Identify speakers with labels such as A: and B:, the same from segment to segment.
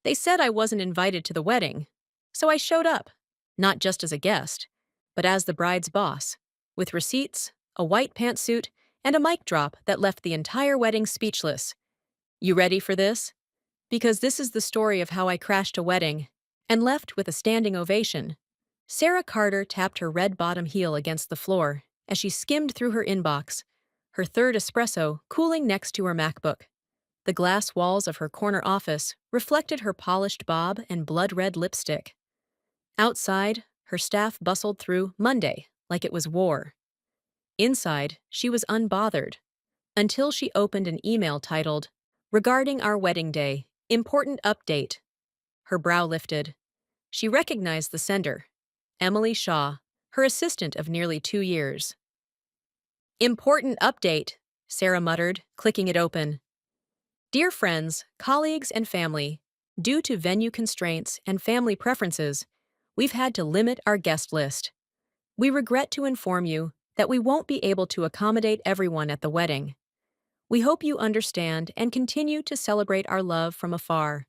A: They said I wasn't invited to the wedding, so I showed up, not just as a guest, but as the bride's boss, with receipts, a white pantsuit, and a mic drop that left the entire wedding speechless. You ready for this? Because this is the story of how I crashed a wedding and left with a standing ovation. Sarah Carter tapped her red bottom heel against the floor as she skimmed through her inbox, her third espresso cooling next to her MacBook. The glass walls of her corner office reflected her polished bob and blood-red lipstick. Outside, her staff bustled through Monday like it was war. Inside, she was unbothered, until she opened an email titled, "Regarding our wedding day, important update." Her brow lifted. She recognized the sender, Emily Shaw, her assistant of nearly 2 years. "Important update," Sarah muttered, clicking it open. "Dear friends, colleagues, and family, due to venue constraints and family preferences, we've had to limit our guest list. We regret to inform you that we won't be able to accommodate everyone at the wedding. We hope you understand and continue to celebrate our love from afar.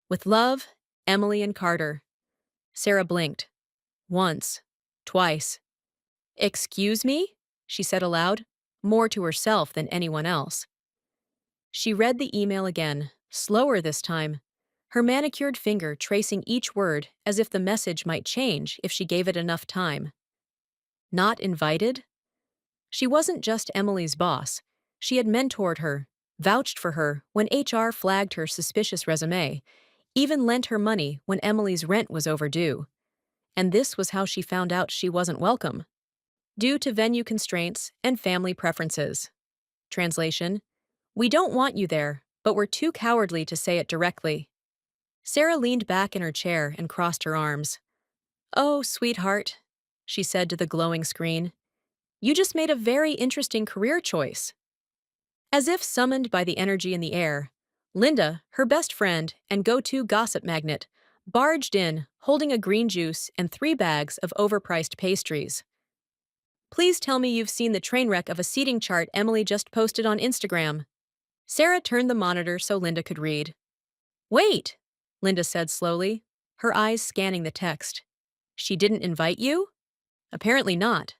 A: With love, Emily and Carter." Sarah blinked. Once. Twice. "Excuse me?" she said aloud, more to herself than anyone else. She read the email again, slower this time, her manicured finger tracing each word as if the message might change if she gave it enough time. Not invited? She wasn't just Emily's boss. She had mentored her, vouched for her when HR flagged her suspicious resume, even lent her money when Emily's rent was overdue. And this was how she found out she wasn't welcome. Due to venue constraints and family preferences. Translation: We don't want you there, but we're too cowardly to say it directly. Sarah leaned back in her chair and crossed her arms. "Oh, sweetheart," she said to the glowing screen. "You just made a very interesting career choice." As if summoned by the energy in the air, Linda, her best friend and go-to gossip magnet, barged in, holding a green juice and 3 bags of overpriced pastries. "Please tell me you've seen the train wreck of a seating chart Emily just posted on Instagram." Sarah turned the monitor so Linda could read. "Wait," Linda said slowly, her eyes scanning the text. "She didn't invite you?" "Apparently not."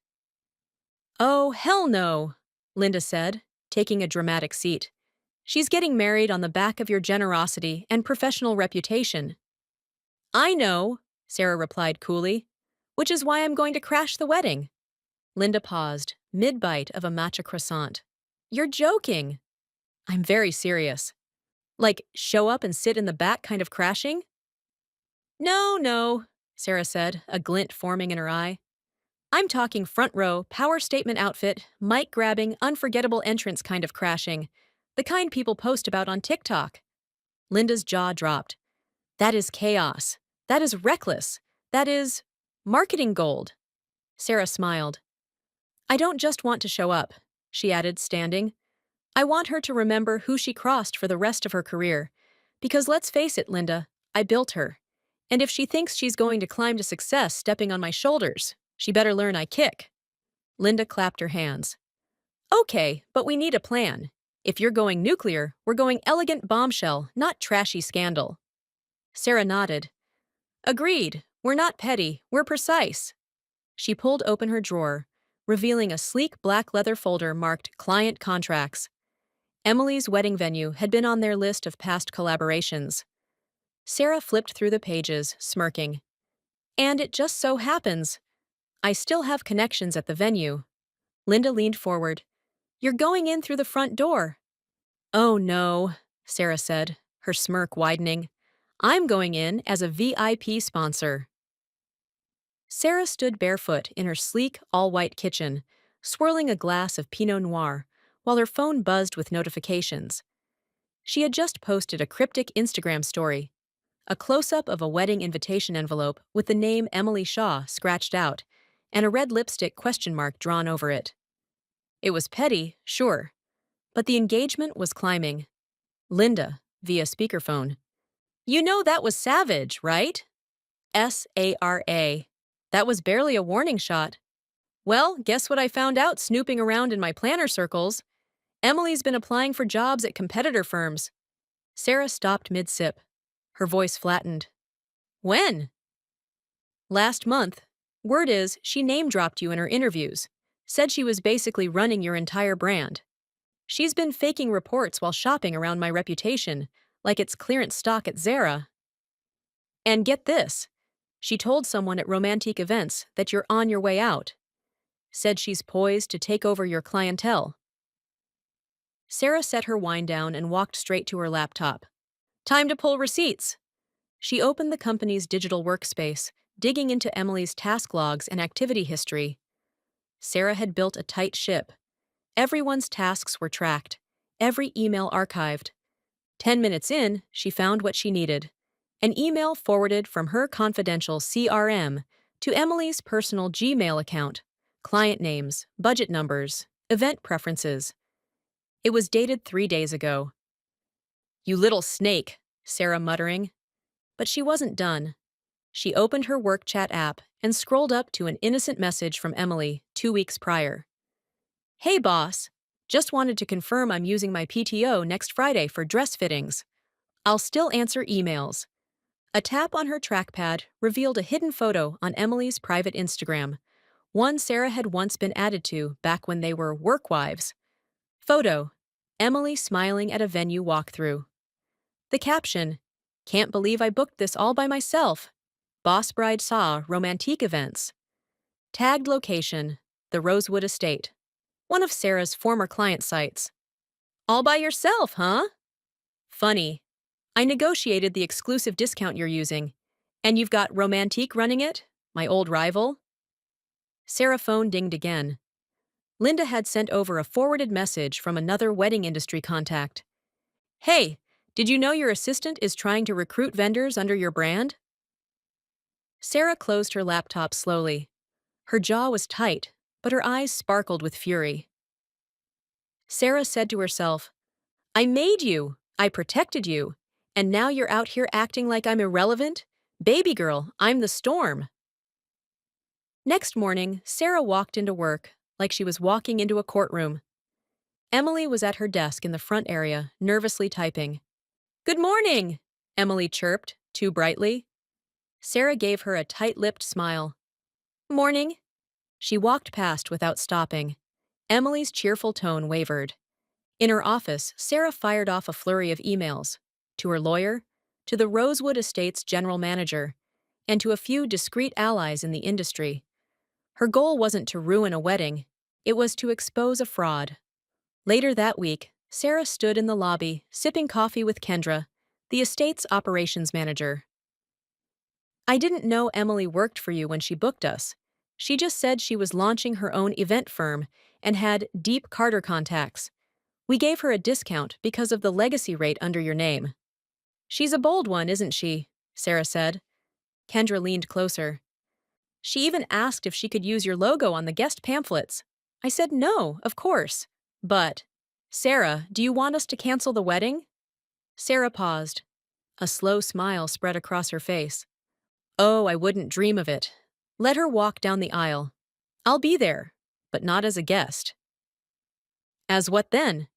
A: "Oh, hell no," Linda said, taking a dramatic seat. "She's getting married on the back of your generosity and professional reputation." "I know," Sarah replied coolly, "which is why I'm going to crash the wedding." Linda paused, mid-bite of a matcha croissant. "You're joking." "I'm very serious." "Like, show up and sit in the back kind of crashing?" "No, no," Sarah said, a glint forming in her eye. "I'm talking front row, power statement outfit, mic-grabbing, unforgettable entrance kind of crashing. The kind people post about on TikTok." Linda's jaw dropped. "That is chaos. That is reckless. That is marketing gold." Sarah smiled. "I don't just want to show up," she added, standing. "I want her to remember who she crossed for the rest of her career. Because let's face it, Linda, I built her. And if she thinks she's going to climb to success stepping on my shoulders, she better learn I kick." Linda clapped her hands. "Okay, but we need a plan. If you're going nuclear, we're going elegant bombshell, not trashy scandal." Sarah nodded. "Agreed. We're not petty, we're precise." She pulled open her drawer, revealing a sleek black leather folder marked Client Contracts. Emily's wedding venue had been on their list of past collaborations. Sarah flipped through the pages, smirking. "And it just so happens, I still have connections at the venue." Linda leaned forward. "You're going in through the front door." "Oh no," Sarah said, her smirk widening. "I'm going in as a VIP sponsor." Sarah stood barefoot in her sleek, all-white kitchen, swirling a glass of Pinot Noir, while her phone buzzed with notifications. She had just posted a cryptic Instagram story, a close-up of a wedding invitation envelope with the name Emily Shaw scratched out, and a red lipstick question mark drawn over it. It was petty, sure, but the engagement was climbing. Linda, via speakerphone. "You know that was savage, right?" SARA. "That was barely a warning shot." "Well, guess what I found out snooping around in my planner circles? Emily's been applying for jobs at competitor firms." Sarah stopped mid-sip. Her voice flattened. When? Last month. Word is, she name-dropped you in her interviews. Said she was basically running your entire brand. She's been faking reports while shopping around my reputation, like it's clearance stock at Zara. And get this. She told someone at romantic events that you're on your way out. Said she's poised to take over your clientele. Sarah set her wine down and walked straight to her laptop. Time to pull receipts. She opened the company's digital workspace, digging into Emily's task logs and activity history. Sarah had built a tight ship. Everyone's tasks were tracked, every email archived. 10 minutes in, she found what she needed. An email forwarded from her confidential CRM to Emily's personal Gmail account. Client names, budget numbers, event preferences. It was dated 3 days ago. You little snake, Sarah muttering. But she wasn't done. She opened her work chat app and scrolled up to an innocent message from Emily 2 weeks prior. Hey boss, just wanted to confirm I'm using my PTO next Friday for dress fittings. I'll still answer emails. A tap on her trackpad revealed a hidden photo on Emily's private Instagram, one Sarah had once been added to back when they were work wives. Photo: Emily smiling at a venue walkthrough. The caption: Can't believe I booked this all by myself. Boss bride saw romantic events. Tagged location: the Rosewood Estate, one of Sarah's former client sites. All by yourself, huh? Funny. I negotiated the exclusive discount you're using. And you've got Romantique running it? My old rival? Sarah's phone dinged again. Linda had sent over a forwarded message from another wedding industry contact. Hey, did you know your assistant is trying to recruit vendors under your brand? Sarah closed her laptop slowly. Her jaw was tight, but her eyes sparkled with fury. Sarah said to herself, I made you, I protected you, and now you're out here acting like I'm irrelevant? Baby girl, I'm the storm. Next morning, Sarah walked into work like she was walking into a courtroom. Emily was at her desk in the front area, nervously typing. Good morning, Emily chirped, too brightly. Sarah gave her a tight-lipped smile. Morning. She walked past without stopping. Emily's cheerful tone wavered. In her office, Sarah fired off a flurry of emails. To her lawyer, to the Rosewood Estate's general manager, and to a few discreet allies in the industry. Her goal wasn't to ruin a wedding, it was to expose a fraud. Later that week, Sarah stood in the lobby, sipping coffee with Kendra, the estate's operations manager. I didn't know Emily worked for you when she booked us. She just said she was launching her own event firm and had deep Carter contacts. We gave her a discount because of the legacy rate under your name. She's a bold one, isn't she? Sarah said. Kendra leaned closer. She even asked if she could use your logo on the guest pamphlets. I said no, of course. But, Sarah, do you want us to cancel the wedding? Sarah paused. A slow smile spread across her face. Oh, I wouldn't dream of it. Let her walk down the aisle. I'll be there, but not as a guest. As what then?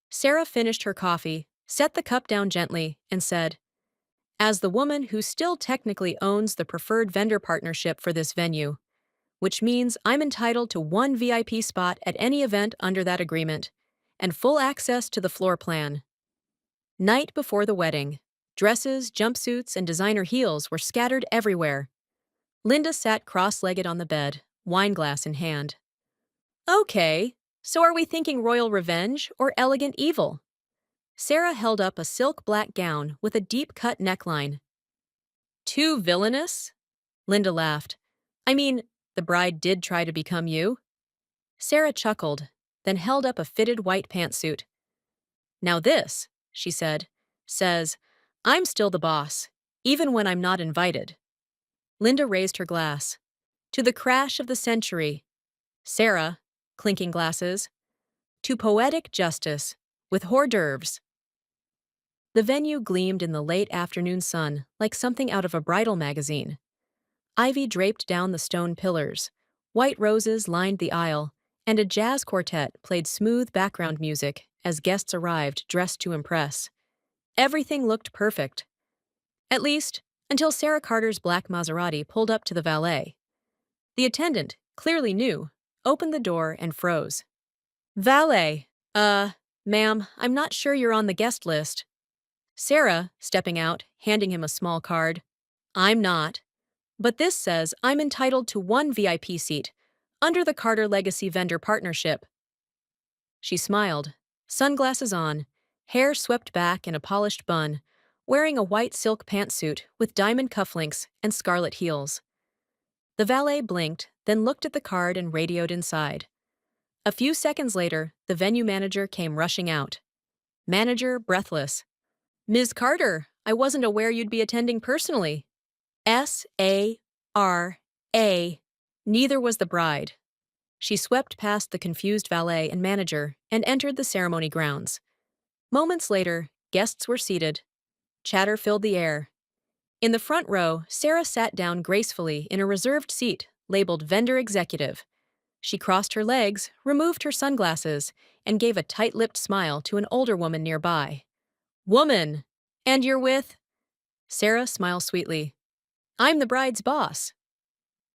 A: Sarah finished her coffee, set the cup down gently, and said, as the woman who still technically owns the preferred vendor partnership for this venue, which means I'm entitled to one VIP spot at any event under that agreement, and full access to the floor plan. Night before the wedding, dresses, jumpsuits, and designer heels were scattered everywhere. Linda sat cross-legged on the bed, wineglass in hand. Okay, so are we thinking royal revenge or elegant evil? Sarah held up a silk black gown with a deep-cut neckline. Too villainous? Linda laughed. I mean, the bride did try to become you. Sarah chuckled, then held up a fitted white pantsuit. Now this, she said, says, I'm still the boss, even when I'm not invited. Linda raised her glass. To the crash of the century. Sarah, clinking glasses. To poetic justice, with hors d'oeuvres. The venue gleamed in the late afternoon sun like something out of a bridal magazine. Ivy draped down the stone pillars, white roses lined the aisle, and a jazz quartet played smooth background music as guests arrived dressed to impress. Everything looked perfect. At least, until Sarah Carter's black Maserati pulled up to the valet. The attendant, clearly new, opened the door and froze. Valet, ma'am, I'm not sure you're on the guest list. Sarah, stepping out, handing him a small card. I'm not. But this says I'm entitled to one VIP seat, under the Carter Legacy Vendor Partnership. She smiled, sunglasses on, hair swept back in a polished bun, wearing a white silk pantsuit with diamond cufflinks and scarlet heels. The valet blinked, then looked at the card and radioed inside. A few seconds later, the venue manager came rushing out. Manager, breathless. Ms. Carter, I wasn't aware you'd be attending personally. S-A-R-A. Neither was the bride. She swept past the confused valet and manager and entered the ceremony grounds. Moments later, guests were seated. Chatter filled the air. In the front row, Sarah sat down gracefully in a reserved seat labeled Vendor Executive. She crossed her legs, removed her sunglasses, and gave a tight-lipped smile to an older woman nearby. Woman! And you're with? Sarah smiled sweetly. I'm the bride's boss.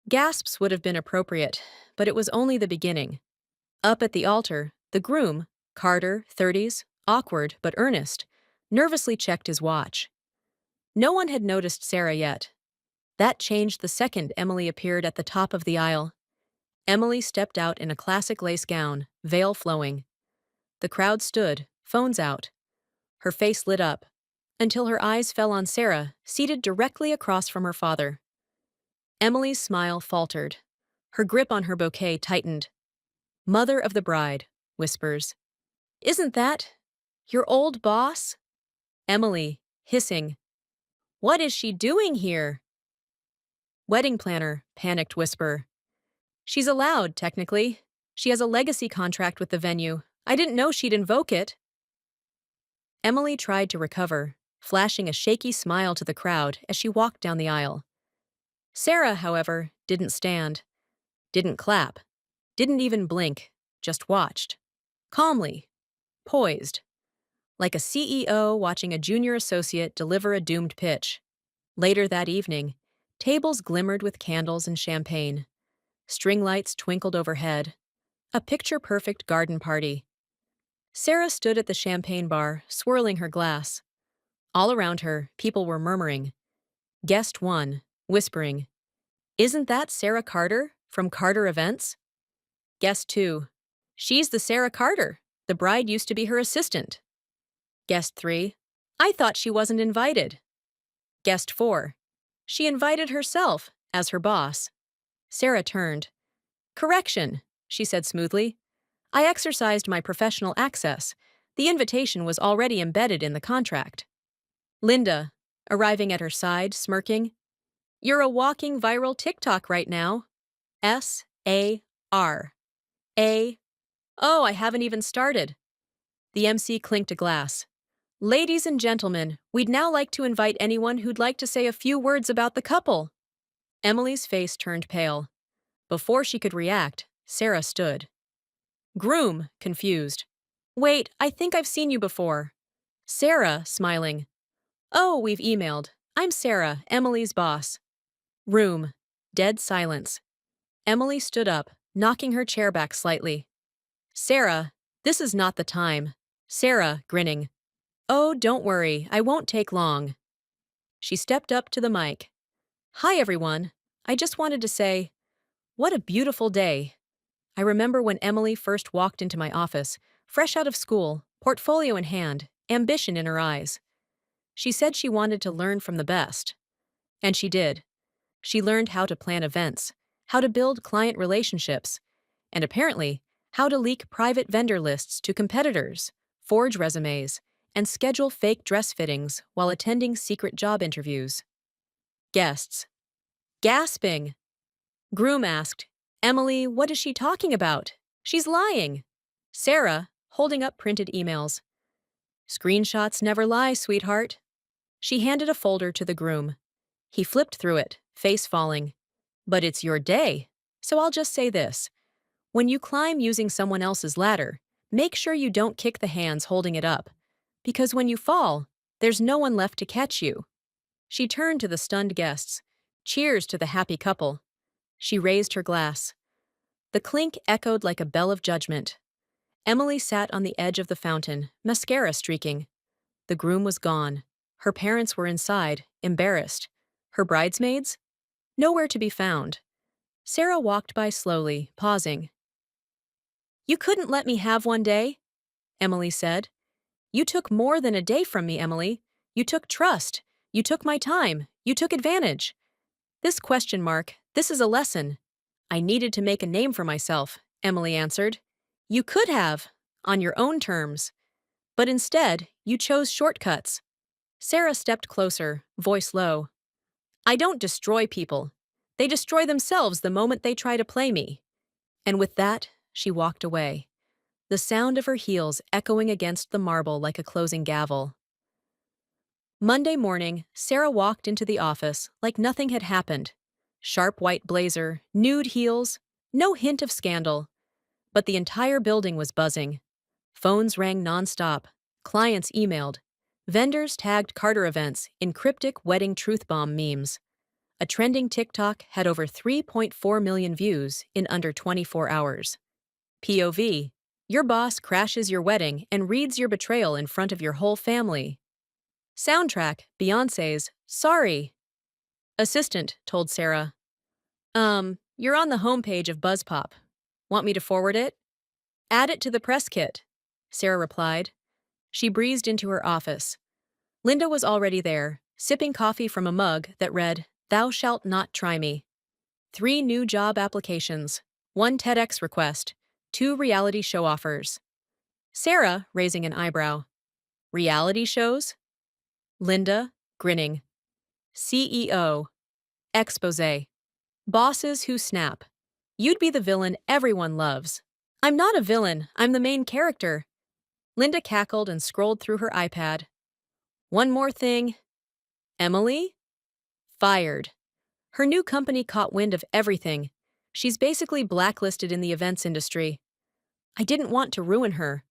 A: Gasps would have been appropriate, but it was only the beginning. Up at the altar, the groom, Carter, 30s, awkward but earnest, nervously checked his watch. No one had noticed Sarah yet. That changed the second Emily appeared at the top of the aisle. Emily stepped out in a classic lace gown, veil flowing. The crowd stood, phones out. Her face lit up, until her eyes fell on Sarah, seated directly across from her father. Emily's smile faltered. Her grip on her bouquet tightened. Mother of the bride, whispers. Isn't that your old boss? Emily, hissing. What is she doing here? Wedding planner, panicked whisper. She's allowed, technically. She has a legacy contract with the venue. I didn't know she'd invoke it. Emily tried to recover, flashing a shaky smile to the crowd as she walked down the aisle. Sarah, however, didn't stand, didn't clap, didn't even blink, just watched. Calmly, poised, like a CEO watching a junior associate deliver a doomed pitch. Later that evening, tables glimmered with candles and champagne. String lights twinkled overhead. A picture-perfect garden party. Sarah stood at the champagne bar, swirling her glass. All around her, people were murmuring. Guest one, whispering, Isn't that Sarah Carter from Carter Events? Guest two, She's the Sarah Carter. The bride used to be her assistant. Guest three, I thought she wasn't invited. Guest four, She invited herself as her boss. Sarah turned. Correction, she said smoothly. I exercised my professional access. The invitation was already embedded in the contract. Linda, arriving at her side, smirking. You're a walking viral TikTok right now. S-A-R. A. Oh, I haven't even started. The MC clinked a glass. Ladies and gentlemen, we'd now like to invite anyone who'd like to say a few words about the couple. Emily's face turned pale. Before she could react, Sarah stood. Groom, confused. Wait, I think I've seen you before. Sarah, smiling. Oh, we've emailed. I'm Sarah, Emily's boss. Room. Dead silence. Emily stood up, knocking her chair back slightly. Sarah, this is not the time. Sarah, grinning. Oh, don't worry, I won't take long. She stepped up to the mic. Hi, everyone. I just wanted to say, what a beautiful day. I remember when Emily first walked into my office, fresh out of school, portfolio in hand, ambition in her eyes. She said she wanted to learn from the best. And she did. She learned how to plan events, how to build client relationships, and apparently, how to leak private vendor lists to competitors, forge resumes, and schedule fake dress fittings while attending secret job interviews. Guests. Gasping. Groom asked, Emily, what is she talking about? She's lying. Sarah, holding up printed emails. Screenshots never lie, sweetheart. She handed a folder to the groom. He flipped through it, face falling. But it's your day, so I'll just say this. When you climb using someone else's ladder, make sure you don't kick the hands holding it up. Because when you fall, there's no one left to catch you. She turned to the stunned guests. Cheers to the happy couple. She raised her glass. The clink echoed like a bell of judgment. Emily sat on the edge of the fountain, mascara streaking. The groom was gone. Her parents were inside, embarrassed. Her bridesmaids? Nowhere to be found. Sarah walked by slowly, pausing. "You couldn't let me have one day?" Emily said. "You took more than a day from me, Emily. You took trust. You took my time. You took advantage." This is a lesson. "I needed to make a name for myself," Emily answered. "You could have, on your own terms. But instead, you chose shortcuts." Sarah stepped closer, voice low. "I don't destroy people. They destroy themselves the moment they try to play me." And with that, she walked away, the sound of her heels echoing against the marble like a closing gavel. Monday morning, Sarah walked into the office like nothing had happened. Sharp white blazer, nude heels, no hint of scandal. But the entire building was buzzing. Phones rang nonstop, clients emailed, vendors tagged Carter events in cryptic wedding truth bomb memes. A trending TikTok had over 3.4 million views in under 24 hours. POV: your boss crashes your wedding and reads your betrayal in front of your whole family. Soundtrack: Beyoncé's Sorry. Assistant told Sarah. You're on the homepage of BuzzPop. Want me to forward it?" "Add it to the press kit," Sarah replied. She breezed into her office. Linda was already there, sipping coffee from a mug that read, "Thou shalt not try me." 3 new job applications, 1 TEDx request, 2 reality show offers. Sarah, raising an eyebrow. "Reality shows?" Linda, grinning. CEO. Exposé. Bosses who snap. "You'd be the villain everyone loves." "I'm not a villain, I'm the main character." Linda cackled and scrolled through her iPad. "One more thing." Emily? Fired. Her new company caught wind of everything. She's basically blacklisted in the events industry. I didn't want to ruin her.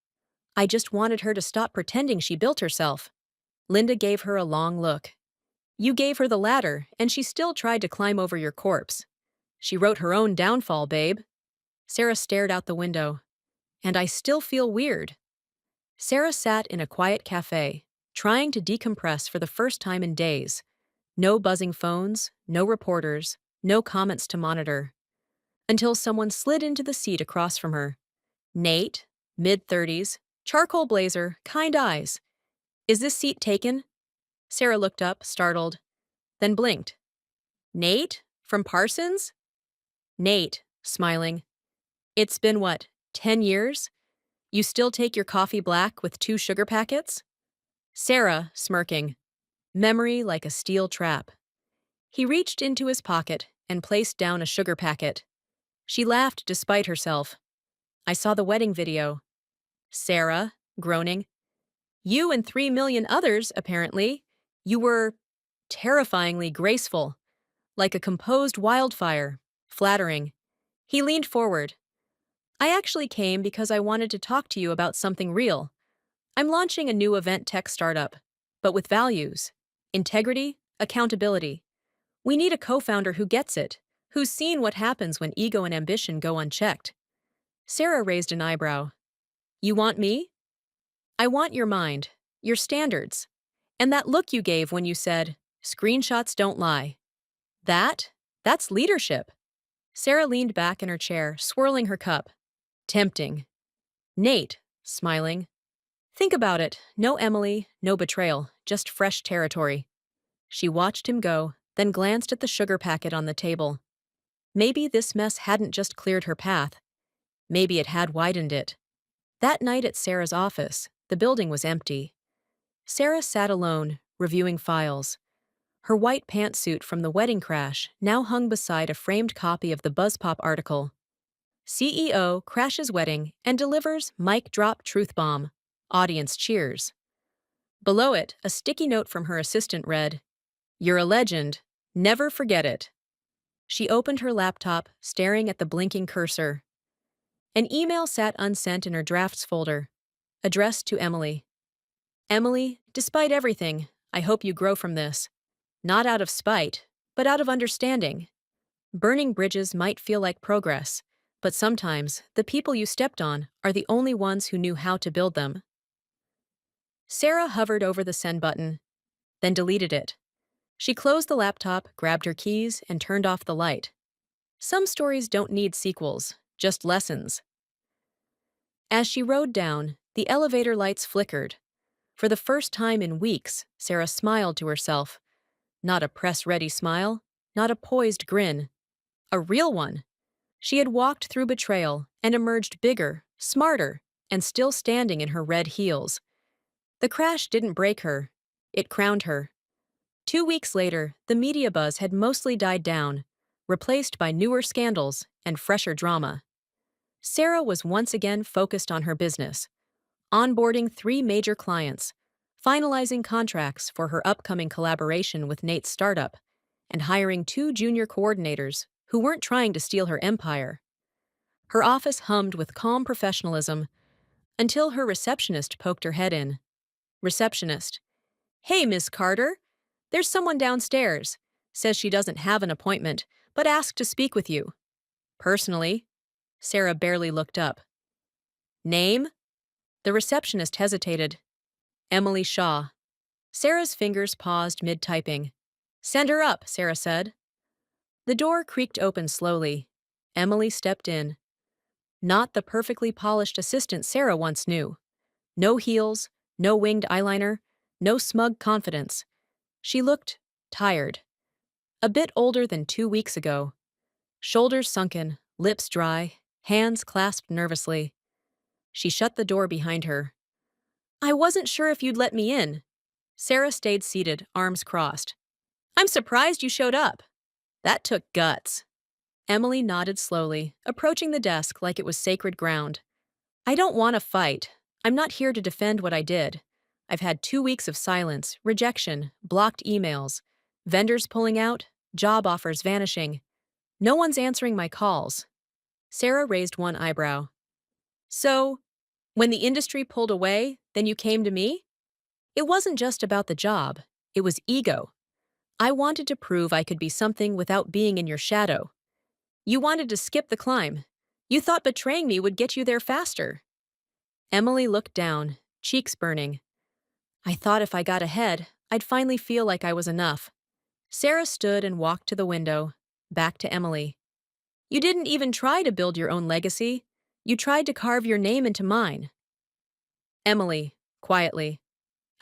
A: I just wanted her to stop pretending she built herself. Linda gave her a long look. "You gave her the ladder, and she still tried to climb over your corpse. She wrote her own downfall, babe." Sarah stared out the window. "And I still feel weird." Sarah sat in a quiet cafe, trying to decompress for the first time in days. No buzzing phones, no reporters, no comments to monitor. Until someone slid into the seat across from her. Nate, mid-30s, charcoal blazer, kind eyes. "Is this seat taken?" Sarah looked up, startled, then blinked. "Nate? From Parsons?" Nate, smiling. "It's been what, 10 years? You still take your coffee black with 2 sugar packets?" Sarah, smirking. Memory like a steel trap. He reached into his pocket and placed down a sugar packet. She laughed despite herself. "I saw the wedding video." Sarah, groaning. "You and 3 million others, apparently. You were terrifyingly graceful, like a composed wildfire." Flattering. He leaned forward. "I actually came because I wanted to talk to you about something real. I'm launching a new event tech startup, but with values. Integrity, accountability. We need a co-founder who gets it, who's seen what happens when ego and ambition go unchecked." Sarah raised an eyebrow. "You want me?" "I want your mind, your standards, and that look you gave when you said, 'Screenshots don't lie.' That's leadership." Sarah leaned back in her chair, swirling her cup. Tempting. Nate, smiling. "Think about it. No Emily, no betrayal, just fresh territory." She watched him go, then glanced at the sugar packet on the table. Maybe this mess hadn't just cleared her path. Maybe it had widened it. That night at Sarah's office, the building was empty. Sarah sat alone, reviewing files. Her white pantsuit from the wedding crash now hung beside a framed copy of the BuzzPop article. CEO crashes wedding and delivers mic drop truth bomb. Audience cheers. Below it, a sticky note from her assistant read, "You're a legend. Never forget it." She opened her laptop, staring at the blinking cursor. An email sat unsent in her drafts folder, addressed to Emily. "Emily, despite everything, I hope you grow from this. not out of spite, but out of understanding. Burning bridges might feel like progress, but sometimes the people you stepped on are the only ones who knew how to build them. Sarah hovered over the send button, then deleted it. She closed the laptop, grabbed her keys, and turned off the light. Some stories don't need sequels, just lessons. As she rode down, the elevator lights flickered. For the first time in weeks, Sarah smiled to herself. Not a press-ready smile, not a poised grin. A real one. She had walked through betrayal and emerged bigger, smarter, and still standing in her red heels. The crash didn't break her. It crowned her. 2 weeks later, the media buzz had mostly died down, replaced by newer scandals and fresher drama. Sarah was once again focused on her business, onboarding 3 major clients, finalizing contracts for her upcoming collaboration with Nate's startup, and hiring 2 junior coordinators who weren't trying to steal her empire. Her office hummed with calm professionalism until her receptionist poked her head in. Receptionist. "Hey, Miss Carter. There's someone downstairs. Says she doesn't have an appointment, but asked to speak with you." Personally. Sarah barely looked up. "Name?" The receptionist hesitated. "Emily Shaw." Sarah's fingers paused mid-typing. "Send her up," Sarah said. The door creaked open slowly. Emily stepped in. Not the perfectly polished assistant Sarah once knew. No heels, no winged eyeliner, no smug confidence. She looked tired. A bit older than 2 weeks ago. Shoulders sunken, lips dry, hands clasped nervously. She shut the door behind her. "I wasn't sure if you'd let me in." Sarah stayed seated, arms crossed. "I'm surprised you showed up." "That took guts." Emily nodded slowly, approaching the desk like it was sacred ground. "I don't want to fight. I'm not here to defend what I did. I've had 2 weeks of silence, rejection, blocked emails, vendors pulling out, job offers vanishing. No one's answering my calls." Sarah raised one eyebrow. "So, when the industry pulled away, then you came to me?" "It wasn't just about the job. It was ego. I wanted to prove I could be something without being in your shadow. You wanted to skip the climb. You thought betraying me would get you there faster." Emily looked down, cheeks burning. "I thought if I got ahead, I'd finally feel like I was enough." Sarah stood and walked to the window, back to Emily. "You didn't even try to build your own legacy. You tried to carve your name into mine." Emily, quietly.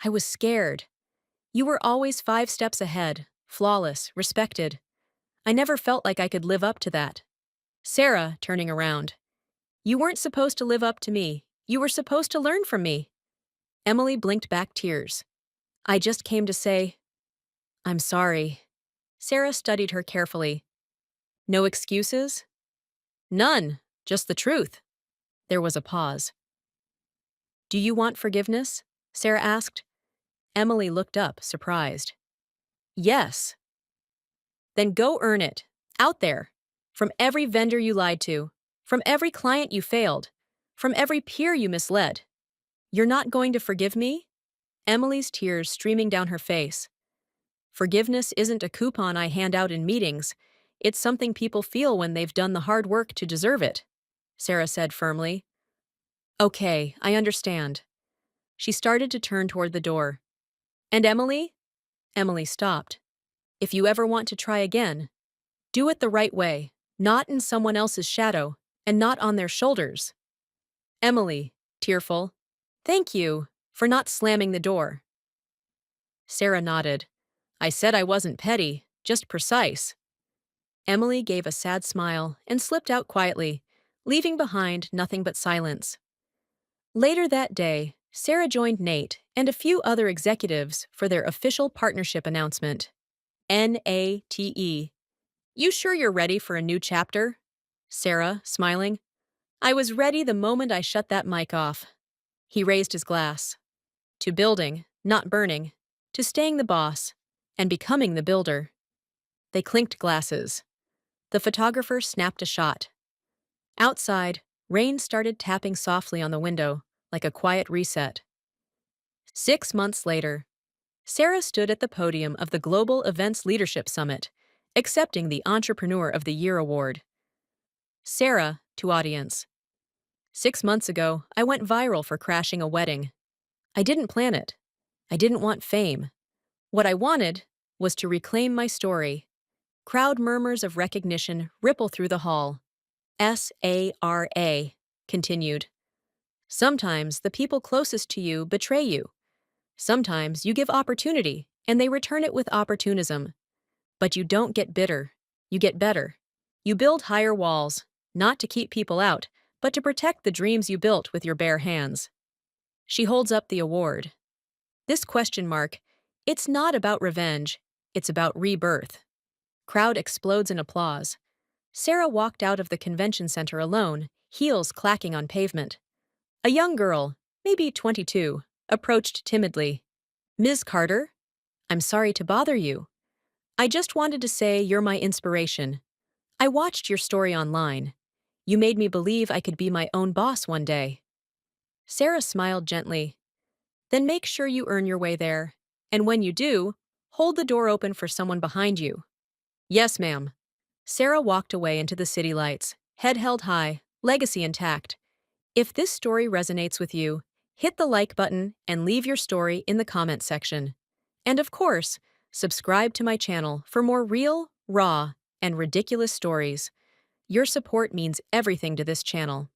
A: "I was scared. You were always 5 steps ahead, flawless, respected. I never felt like I could live up to that." Sarah, turning around. "You weren't supposed to live up to me. You were supposed to learn from me." Emily blinked back tears. "I just came to say, I'm sorry." Sarah studied her carefully. "No excuses?" "None, just the truth." There was a pause. "Do you want forgiveness?" Sarah asked. Emily looked up, surprised. "Yes." "Then go earn it. Out there. From every vendor you lied to. From every client you failed. From every peer you misled. You're not going to forgive me?" Emily's tears streaming down her face. "Forgiveness isn't a coupon I hand out in meetings. It's something people feel when they've done the hard work to deserve it," Sarah said firmly. "Okay, I understand." She started to turn toward the door. "And Emily?" Emily stopped. "If you ever want to try again, do it the right way, not in someone else's shadow, and not on their shoulders." Emily, tearful. "Thank you for not slamming the door." Sarah nodded. "I said I wasn't petty, just precise." Emily gave a sad smile and slipped out quietly, leaving behind nothing but silence. Later that day, Sarah joined Nate and a few other executives for their official partnership announcement. NATE. "You sure you're ready for a new chapter?" Sarah, smiling. "I was ready the moment I shut that mic off." He raised his glass. "To building, not burning. To staying the boss, and becoming the builder." They clinked glasses. The photographer snapped a shot. Outside, rain started tapping softly on the window, like a quiet reset. 6 months later. Sarah stood at the podium of the Global Events Leadership Summit, accepting the Entrepreneur of the Year award. Sarah, to audience. 6 months ago, I went viral for crashing a wedding. I didn't plan it. I didn't want fame. What I wanted was to reclaim my story. Crowd murmurs of recognition ripple through the hall. SARA continued. Sometimes the people closest to you betray you. Sometimes you give opportunity, and they return it with opportunism. But you don't get bitter. You get better. You build higher walls, not to keep people out, but to protect the dreams you built with your bare hands. She holds up the award. This question mark, it's not about revenge, it's about rebirth. Crowd explodes in applause. Sarah walked out of the convention center alone, heels clacking on pavement. A young girl, maybe 22, approached timidly. Ms. Carter, I'm sorry to bother you. I just wanted to say you're my inspiration. I watched your story online. You made me believe I could be my own boss one day. Sarah smiled gently. Then make sure you earn your way there. And when you do, hold the door open for someone behind you. Yes, ma'am. Sarah walked away into the city lights, head held high, legacy intact. If this story resonates with you, hit the like button and leave your story in the comment section. And of course, subscribe to my channel for more real, raw, and ridiculous stories. Your support means everything to this channel.